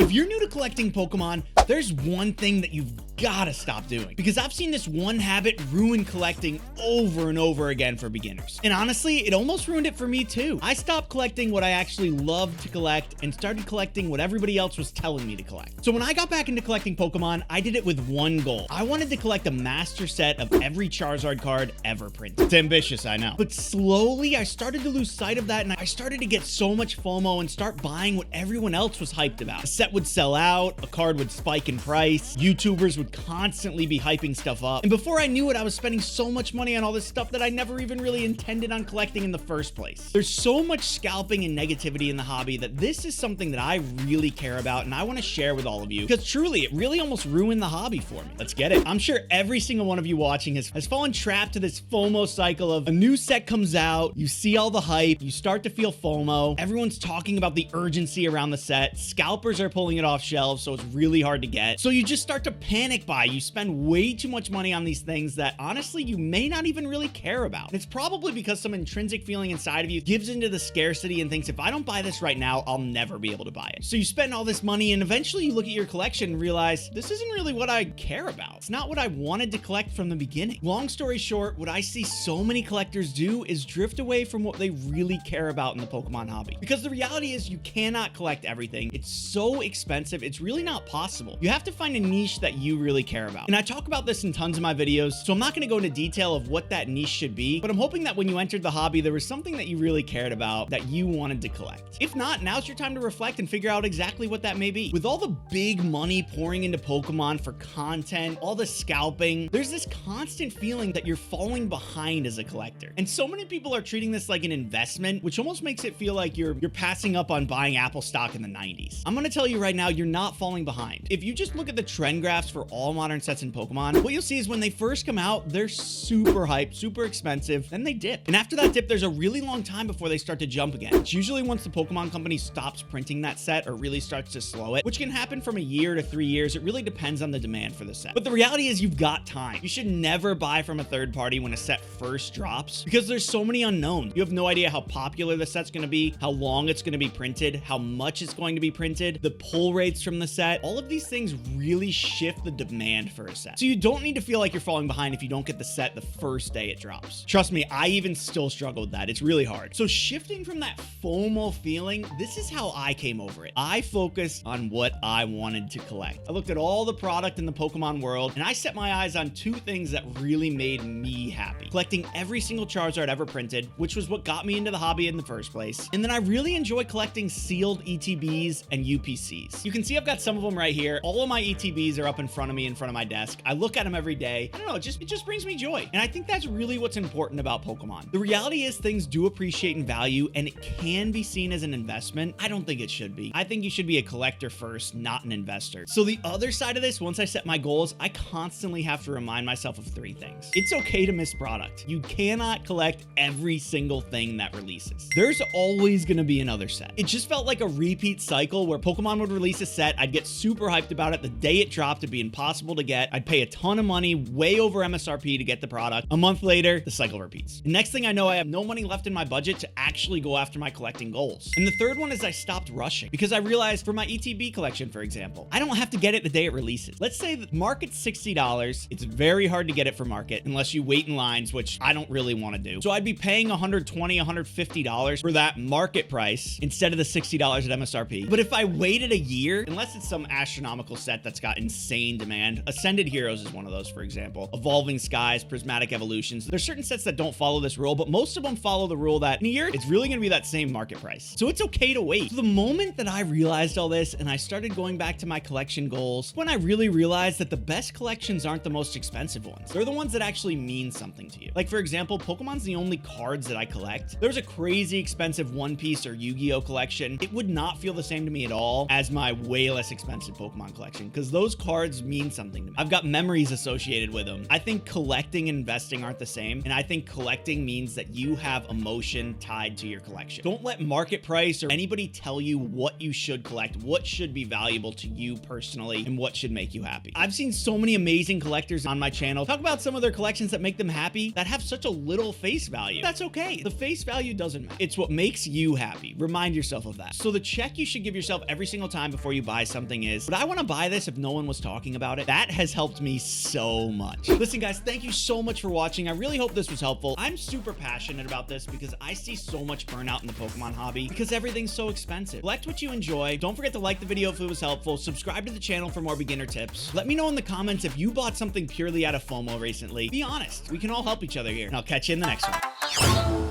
If you're new to collecting Pokemon, there's one thing that you've gotta stop doing, because I've seen this one habit ruin collecting over and over again for beginners. And honestly, it almost ruined it for me too. I stopped collecting what I actually loved to collect and started collecting what everybody else was telling me to collect. So when I got back into collecting Pokemon, I did it with one goal. I wanted to collect a master set of every Charizard card ever printed. It's ambitious, I know. But slowly, I started to lose sight of that, and I started to get so much FOMO and start buying what everyone else was hyped about. A set would sell out, a card would spike in price, YouTubers would constantly be hyping stuff up, and before I knew it, I was spending so much money on all this stuff that I never even really intended on collecting in the first place. There's so much scalping and negativity in the hobby that this is something that I really care about and I want to share with all of you, because truly, it really almost ruined the hobby for me. Let's get it. I'm sure every single one of you watching has fallen trapped to this FOMO cycle of a new set comes out, you see all the hype, you start to feel FOMO, everyone's talking about the urgency around the set, scalpers are pulling it off shelves, so it's really hard to get. So you just start to panic buy. You spend way too much money on these things that honestly you may not even really care about. And it's probably because some intrinsic feeling inside of you gives into the scarcity and thinks, if I don't buy this right now, I'll never be able to buy it. So you spend all this money and eventually you look at your collection and realize this isn't really what I care about. It's not what I wanted to collect from the beginning. Long story short, what I see so many collectors do is drift away from what they really care about in the Pokemon hobby. Because the reality is you cannot collect everything. It's so expensive, it's really not possible. You have to find a niche that you really care about. And I talk about this in tons of my videos, so I'm not going to go into detail of what that niche should be, but I'm hoping that when you entered the hobby, there was something that you really cared about that you wanted to collect. If not, now's your time to reflect and figure out exactly what that may be. With all the big money pouring into Pokemon for content, all the scalping, there's this constant feeling that you're falling behind as a collector. And so many people are treating this like an investment, which almost makes it feel like you're passing up on buying Apple stock in the 90s. I'm going to tell you right now, you're not falling behind. If you just look at the trend graphs for all modern sets in Pokemon, what you'll see is when they first come out, they're super hyped, super expensive, then they dip. And after that dip, there's a really long time before they start to jump again. It's usually once the Pokemon company stops printing that set or really starts to slow it, which can happen from a year to 3 years. It really depends on the demand for the set. But the reality is you've got time. You should never buy from a third party when a set first drops, because there's so many unknowns. You have no idea how popular the set's going to be, how long it's going to be printed, how much it's going to be printed, the pull rates from the set. All of these things really shift the demand for a set. So you don't need to feel like you're falling behind if you don't get the set the first day it drops. Trust me, I even still struggle with that. It's really hard. So shifting from that FOMO feeling, this is how I came over it. I focused on what I wanted to collect. I looked at all the product in the Pokemon world, and I set my eyes on two things that really made me happy. Collecting every single Charizard ever printed, which was what got me into the hobby in the first place. And then I really enjoy collecting sealed ETBs and UPCs. You can see I've got some of them right here. All of my ETBs are up in front of me, in front of my desk. I look at them every day. I don't know, it just brings me joy. And I think that's really what's important about Pokemon. The reality is things do appreciate in value, and it can be seen as an investment. I don't think it should be. I think you should be a collector first, not an investor. So the other side of this, once I set my goals, I constantly have to remind myself of three things. It's okay to miss product. You cannot collect every single thing that releases. There's always going to be another set. It just felt like a repeat cycle where Pokemon would release a set, I'd get super hyped about it. The day it dropped, it'd be impossible to get. I'd pay a ton of money, way over MSRP, to get the product. A month later, the cycle repeats. And next thing I know, I have no money left in my budget to actually go after my collecting goals. And the third one is I stopped rushing, because I realized for my ETB collection, for example, I don't have to get it the day it releases. Let's say the market's $60. It's very hard to get it for market unless you wait in lines, which I don't really want to do. So I'd be paying $120, $150 for that market price instead of the $60 at MSRP. But if I waited a year, unless it's some astronomical set that's got insane demand, Ascended Heroes is one of those, for example, Evolving Skies, Prismatic Evolutions. There's certain sets that don't follow this rule, but most of them follow the rule that in a year, it's really going to be that same market price. So it's okay to wait. So the moment that I realized all this and I started going back to my collection goals, when I really realized that the best collections aren't the most expensive ones. They're the ones that actually mean something to you. Like, for example, Pokemon's the only cards that I collect. There's a crazy expensive One Piece or Yu-Gi-Oh collection. It would not feel the same to me at all as my way less expensive Pokemon Pokemon collection because those cards mean something to me. I've got memories associated with them. I think collecting and investing aren't the same, and I think collecting means that you have emotion tied to your collection. Don't let market price or anybody tell you what you should collect, what should be valuable to you personally, and what should make you happy. I've seen so many amazing collectors on my channel talk about some of their collections that make them happy that have such a little face value. That's okay. The face value doesn't matter. It's what makes you happy. Remind yourself of that. So the check you should give yourself every single time before you buy something is, would I want to buy this if no one was talking about it? That has helped me so much. Listen, guys, thank you so much for watching. I really hope this was helpful. I'm super passionate about this because I see so much burnout in the Pokemon hobby because everything's so expensive. Collect what you enjoy. Don't forget to like the video if it was helpful. Subscribe to the channel for more beginner tips. Let me know in the comments if you bought something purely out of FOMO recently. Be honest. We can all help each other here. And I'll catch you in the next one.